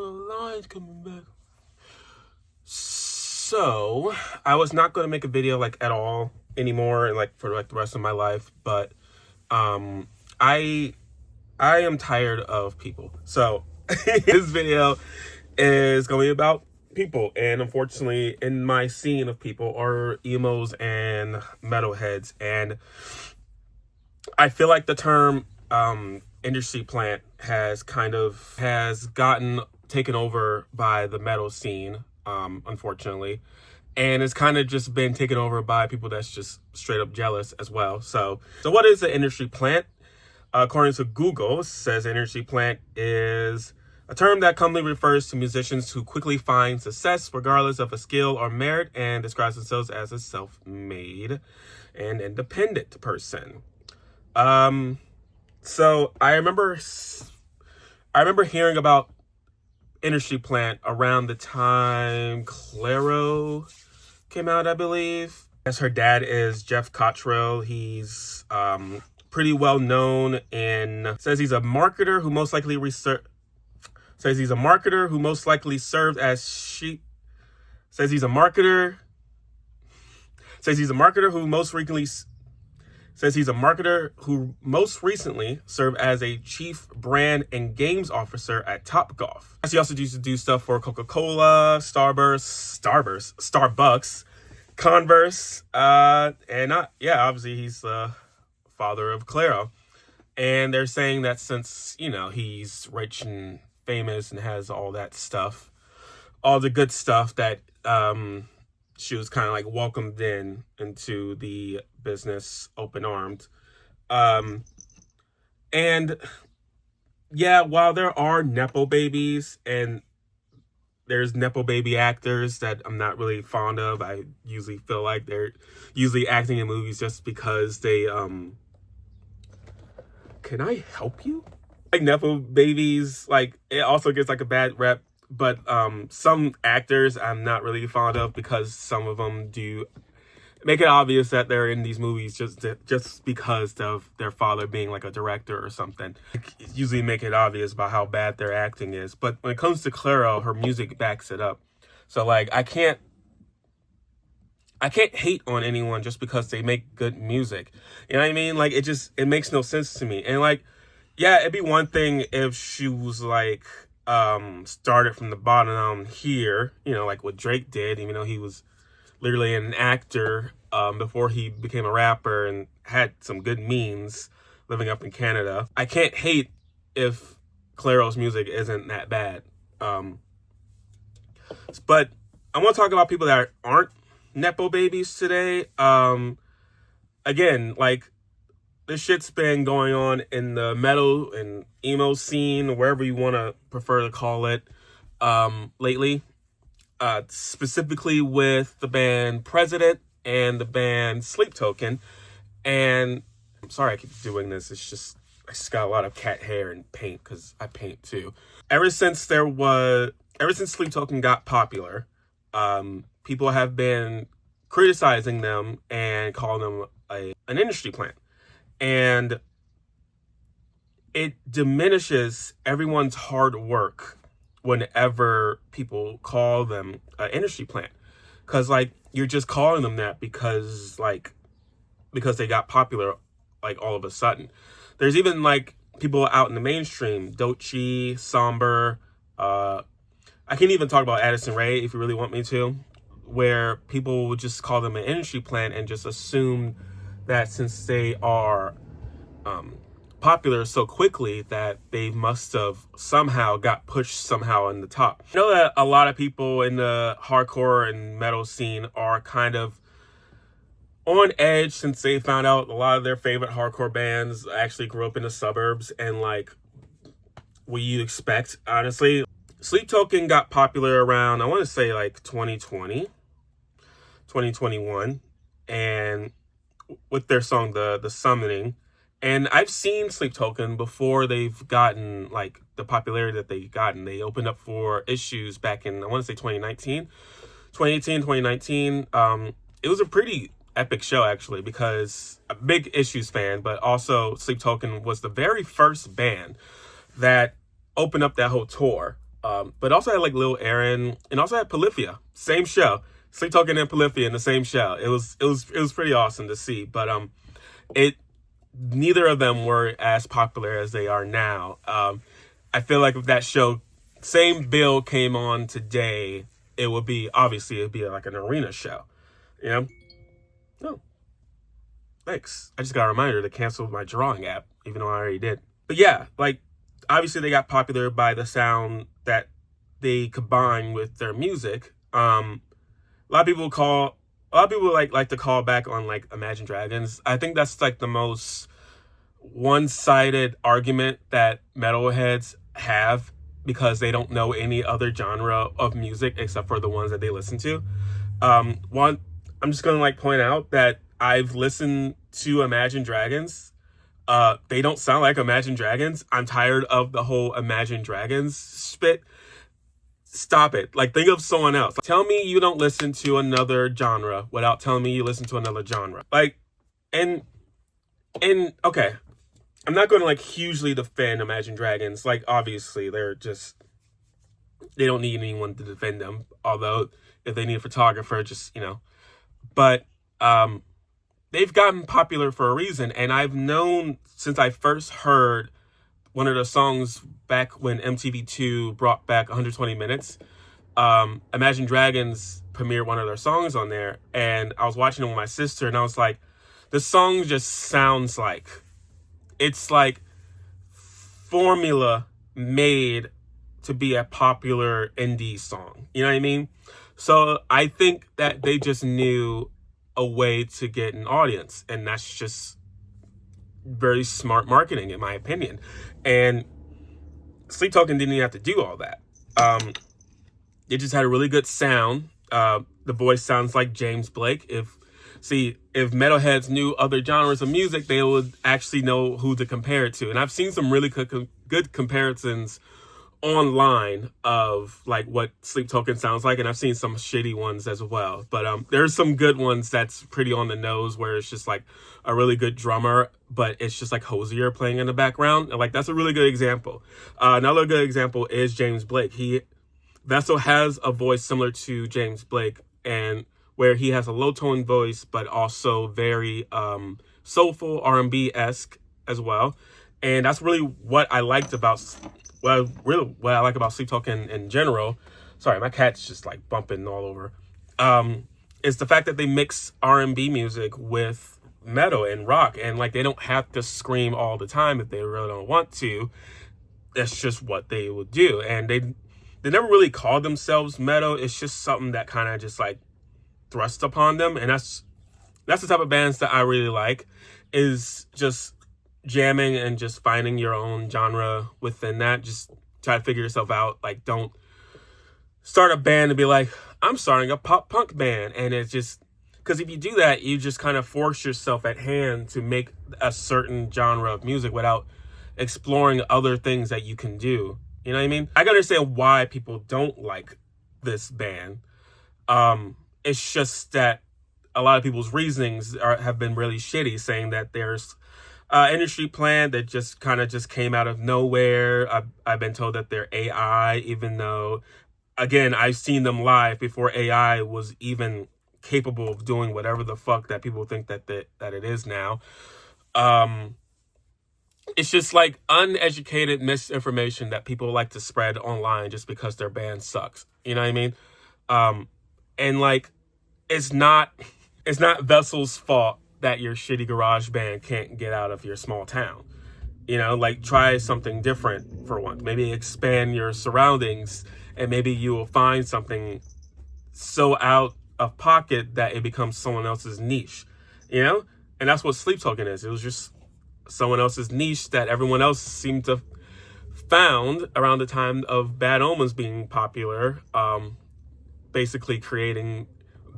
the lines coming back. So I was not going to make a video like at all anymore, and like for like the rest of my life, but I am tired of people. So this video is going to be about people, and unfortunately in my scene of people are emos and metalheads, and I feel like the term industry plant has gotten taken over by the metal scene, unfortunately, and it's kind of just been taken over by people that's just straight up jealous as well. So what is the industry plant? According to Google, it says industry plant is a term that commonly refers to musicians who quickly find success regardless of a skill or merit, and describes themselves as a self-made and independent person. So I remember hearing about industry plant around the time Clairo came out, I believe. As her dad is Jeff Cottrell. He's pretty well known in, says he's a marketer who most likely served as served as a chief brand and games officer at Topgolf. He also used to do stuff for Coca-Cola, Starbucks, Converse, and obviously he's the father of Clairo. And they're saying that since, he's rich and famous and has all that stuff, all the good stuff, that she was kind of like welcomed into the business open-armed. And yeah, while there are Nepo babies, and there's Nepo baby actors that I'm not really fond of, I usually feel like they're usually acting in movies just because they, can I help you? Like Nepo babies, like it also gets like a bad rep, but some actors I'm not really fond of because some of them do make it obvious that they're in these movies just because of their father being like a director or something. Usually make it obvious about how bad their acting is. But when it comes to Clairo, her music backs it up. So like I can't hate on anyone just because they make good music. You know what I mean? Like it makes no sense to me. And like, yeah, it'd be one thing if she was like started from the bottom here, like what Drake did, even though he was literally an actor before he became a rapper and had some good means living up in Canada. I can't hate if Clairo's music isn't that bad. But I want to talk about people that aren't Nepo babies today. Again, like this shit's been going on in the metal and emo scene, wherever you want to prefer to call it, lately. Specifically with the band President and the band Sleep Token. And I'm sorry I keep doing this. I just got a lot of cat hair and paint because I paint too. Ever since Sleep Token got popular, people have been criticizing them and calling them an industry plant. And it diminishes everyone's hard work whenever people call them an industry plant, because like you're just calling them that because they got popular like all of a sudden. There's even like people out in the mainstream, doechii, Somber, I can even talk about Addison Rae if you really want me to, where people would just call them an industry plant and just assume that since they are popular so quickly that they must have somehow got pushed somehow in the top. I know that a lot of people in the hardcore and metal scene are kind of on edge since they found out a lot of their favorite hardcore bands actually grew up in the suburbs, and like what you expect, honestly. Sleep Token got popular around, I want to say like 2020, 2021, and with their song The Summoning. And I've seen Sleep Token before they've gotten like the popularity that they've gotten. They opened up for Issues back in, I want to say 2018, 2019. It was a pretty epic show actually, because a big Issues fan, but also Sleep Token was the very first band that opened up that whole tour. But also had like Lil Aaron, and also had Polyphia, same show. Sleep Token and Polyphia in the same show. It was pretty awesome to see. But it neither of them were as popular as they are now. I feel like if that show, same bill came on today, it'd be like an arena show. You know? No. Thanks. I just got a reminder to cancel my drawing app, even though I already did. But yeah, like, obviously they got popular by the sound that they combine with their music. A lot of people like to call back on like Imagine Dragons. I think that's like the most one-sided argument that metalheads have, because they don't know any other genre of music except for the ones that they listen to. One, I'm just gonna like point out that I've listened to Imagine Dragons. They don't sound like Imagine Dragons. I'm tired of the whole Imagine Dragons spit. Stop it. Like, think of someone else. Tell me you don't listen to another genre without telling me you listen to another genre. Like, and okay, I'm not going to like hugely defend Imagine Dragons. Like, obviously they don't need anyone to defend them. Although if they need a photographer, just, but, they've gotten popular for a reason. And I've known since I first heard one of the songs back when MTV2 brought back 120 Minutes. Imagine Dragons premiered one of their songs on there, and I was watching it with my sister, and I was like, the song just sounds like, it's like formula made to be a popular indie song. You know what I mean? So I think that they just knew a way to get an audience, and that's just very smart marketing, in my opinion. And Sleep Token didn't even have to do all that. It just had a really good sound. The voice sounds like James Blake. If metalheads knew other genres of music, they would actually know who to compare it to. And I've seen some really good comparisons online of like what Sleep Token sounds like, and I've seen some shitty ones as well. But there's some good ones that's pretty on the nose, where it's just like a really good drummer, but it's just like Hosier playing in the background. And like, that's a really good example. Another good example is James Blake. Vessel has a voice similar to James Blake, and where he has a low tone voice, but also very soulful, R&B-esque as well. And that's really what I liked about what I like about Sleep Token in general. Sorry, my cat's just like bumping all over. Is the fact that they mix R&B music with metal and rock, and like, they don't have to scream all the time if they really don't want to. That's just what they would do. And they never really called themselves metal. It's just something that kind of just like thrust upon them. And that's the type of bands that I really like, is just jamming and just finding your own genre within that. Just try to figure yourself out. Like, don't start a band and be like, I'm starting a pop punk band. And it's just, because if you do that, you just kind of force yourself at hand to make a certain genre of music without exploring other things that you can do. You know what I mean? I can understand why people don't like this band. It's just that a lot of people's reasonings have been really shitty, saying that there's industry plan that just came out of nowhere. I've been told that they're AI, even though, again, I've seen them live before AI was even capable of doing whatever the fuck that people think that it is now. It's just like uneducated misinformation that people like to spread online just because their band sucks. You know what I mean? And like, it's not Vessel's fault that your shitty garage band can't get out of your small town. Like, try something different for once. Maybe expand your surroundings, and maybe you will find something so out of pocket that it becomes someone else's niche. And that's what Sleep Token is. It was just someone else's niche that everyone else seemed to found around the time of Bad Omens being popular. Basically creating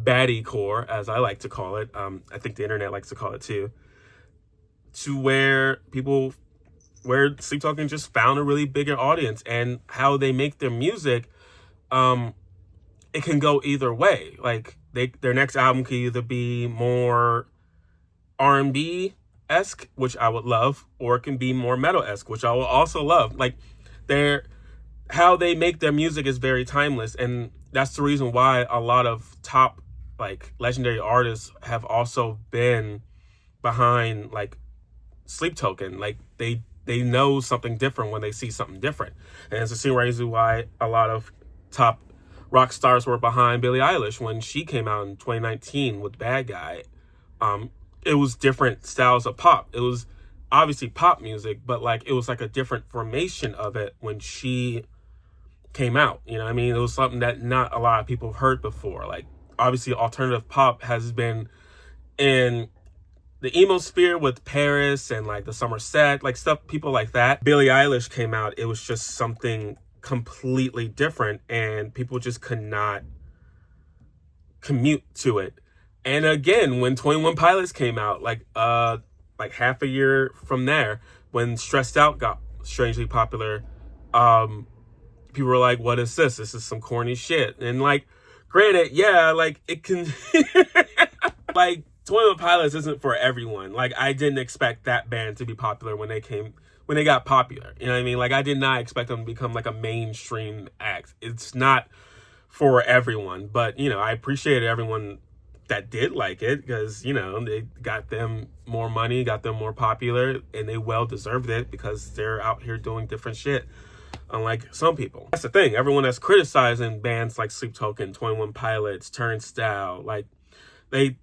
baddie core, as I like to call it. I think the internet likes to call it too. Where Sleep Token just found a really bigger audience, and how they make their music, it can go either way. Like, their next album could either be more R&B-esque, which I would love, or it can be more metal-esque, which I will also love. Like, how they make their music is very timeless, and that's the reason why a lot of top like legendary artists have also been behind like Sleep Token. Like they know something different when they see something different, and it's the same reason why a lot of top rock stars were behind Billie Eilish when she came out in 2019 with Bad Guy. It was different styles of pop. It was obviously pop music, but like it was like a different formation of it when she came out. You know what I mean? It was something that not a lot of people have heard before. Like obviously alternative pop has been in the emo sphere with Paris and like the Somerset, like stuff, people like that. Billie Eilish came out, it was just something completely different, and people just could not commute to it. And again, when 21 Pilots came out, like half a year from there, when Stressed Out got strangely popular, people were like, what is this? This is some corny shit. And like, granted, yeah, like it can like 21 Pilots isn't for everyone. Like I didn't expect that band to be popular when they got popular. You know what I mean? Like I did not expect them to become like a mainstream act. It's not for everyone, but you know, I appreciated everyone that did like it, because you know, they got them more money, got them more popular, and they well deserved it because they're out here doing different shit, unlike some people. That's the thing, everyone that's criticizing bands like Sleep Token, 21 Pilots, Turnstile, like they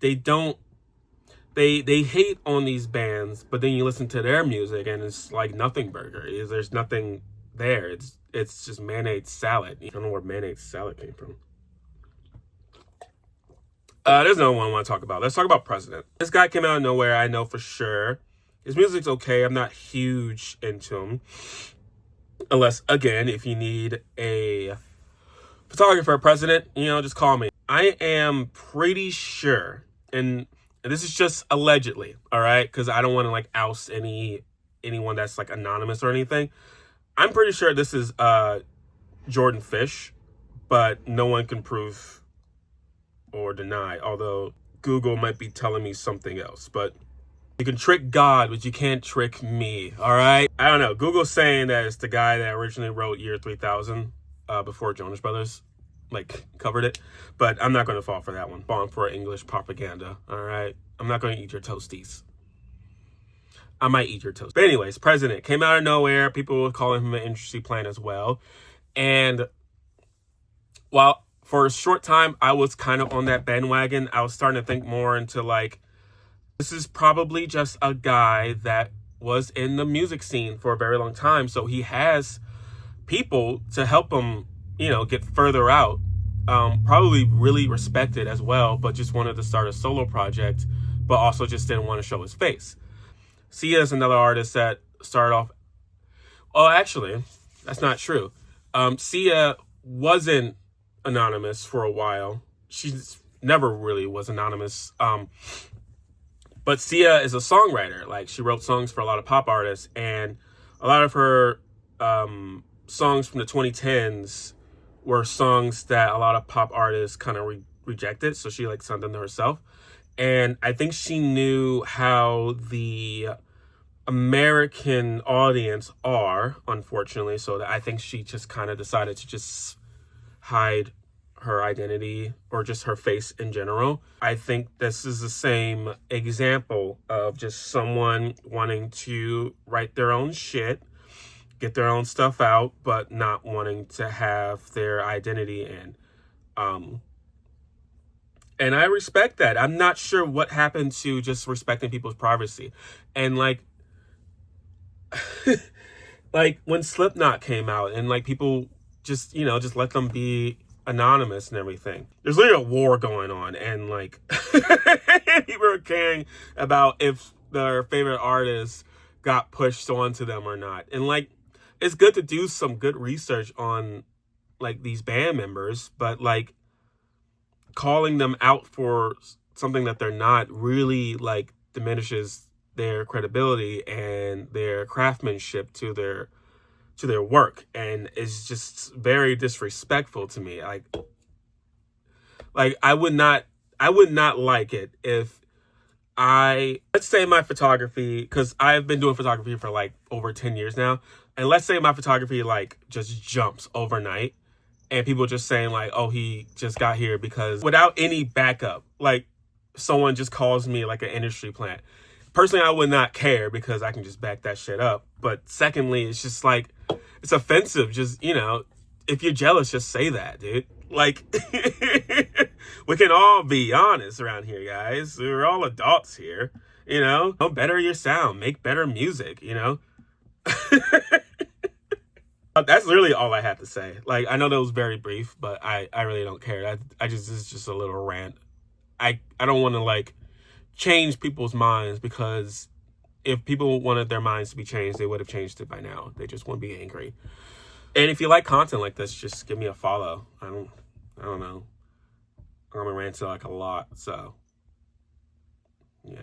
hate on these bands, but then you listen to their music and it's like nothing burger. There's nothing there. It's just mayonnaise salad. I don't know where mayonnaise salad came from. There's another one I want to talk about. Let's talk about President. This guy came out of nowhere, I know for sure. His music's okay. I'm not huge into him. Unless, again, if you need a photographer, President, you know, just call me. I am pretty sure, and this is just allegedly, all right? Because I don't want to, like, oust anyone that's, like, anonymous or anything. I'm pretty sure this is Jordan Fish, but no one can prove or deny, although Google might be telling me something else. But you can trick God, but you can't trick me, all right? I don't know. Google's saying that it's the guy that originally wrote Year 3000 before Jonas Brothers like covered it, but I'm not going to fall for that one. Falling for English propaganda, all right? I'm not going to eat your toasties. I might eat your toast. But anyways, President came out of nowhere. People were calling him an interesting plan as well. And while for a short time I was kind of on that bandwagon, I was starting to think more into like, this is probably just a guy that was in the music scene for a very long time, so he has people to help him, you know, get further out. Probably really respected as well, but just wanted to start a solo project, but also just didn't want to show his face. Sia is another artist that started off. Oh, actually, that's not true. Sia wasn't anonymous for a while. She's never really was anonymous. But Sia is a songwriter. Like, she wrote songs for a lot of pop artists, and a lot of her songs from the 2010s were songs that a lot of pop artists kind of rejected. So she like sent them to herself. And I think she knew how the American audience are, unfortunately. So that I think she just kind of decided to just hide her identity or just her face in general. I think this is the same example of just someone wanting to write their own shit, get their own stuff out, but not wanting to have their identity in. And I respect that. I'm not sure what happened to just respecting people's privacy. And like, like when Slipknot came out and like people just, you know, just let them be anonymous and everything. There's literally a war going on, and like people are caring about if their favorite artist got pushed onto them or not. And like, it's good to do some good research on like these band members, but like calling them out for something that they're not really like diminishes their credibility and their craftsmanship to their work, and it's just very disrespectful to me. Like I would not like it if let's say my photography, because I've been doing photography for like over 10 years now. And let's say my photography like just jumps overnight and people just saying like, oh, he just got here because without any backup, like someone just calls me like an industry plant. Personally, I would not care because I can just back that shit up. But secondly, it's just like, it's offensive. Just, you know, if you're jealous, just say that, dude. Like, we can all be honest around here, guys. We're all adults here, you know? Better your sound, make better music, you know? That's literally all I have to say. Like, I know that was very brief, but I really don't care. This is just a little rant. I don't want to like change people's minds, because if people wanted their minds to be changed, they would have changed it by now. They just want to be angry. And if you like content like this, just give me a follow. I don't know. I'm gonna rant like a lot, so yeah.